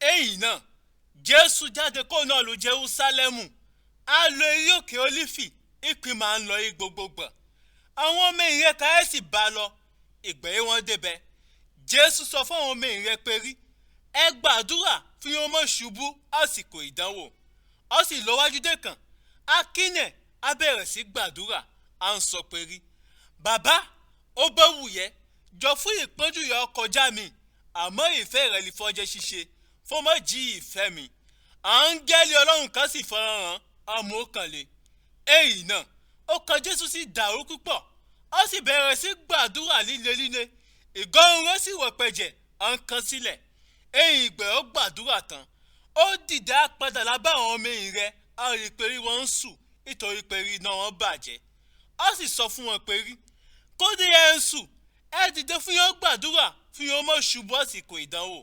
èyí náà Jésù jáde kó náà lu Jerúsálẹ́mù á lọ eré òkè Ólífì ìpín máa ń lọ yí gbogbogbò àwọn ọmọ ìyẹn káyé sì bá lọ ìgbẹ̀yìn wọn débẹ̀ Jésù sọ fún àwọn ọmọ ìyẹn pé rí ẹ gbàdúrà fi wọn mọ́ ṣubú àsìkò ìdánwò ó sì lọ wájú dé kan akínẹ̀ á bẹ̀rẹ̀ sí gbàdúrà à ń sọ pé rí bàbá ó bẹ́ wùyẹ́ jọ fún ìpọ́njú yọ kọjá mi àmọ́ ìfẹ́ rẹ̀ lè fọjẹ́ ṣíṣe fún mọ́ jí ìfẹ́ mi áńgẹ́lì Ọlọ́run kan sì fọ́nrán amókànlé èyí náà ó kan Jésù sí dàrú púpọ̀ ó sì bẹ̀rẹ̀ sí gbàdúrà líle ìgọ́rùn rẹ̀ sì wọ̀ pẹ̀jẹ̀ à ń kan sílẹ̀ èyí ìgbẹ́ ó gbàdúrà tán ó dìde á padà lábá àwọn ọmọ ẹ̀yìn rẹ̀ á rí i pé rí wọn ń sùn nítorí pé rí iná wọn bàjẹ́ ó sì sọ fún wọn pé rí kódé ẹ ń sùn ẹ dìde fún yín gbàdúrà fún yín ó mọ̀ ṣubú àsìkò ìdánwò.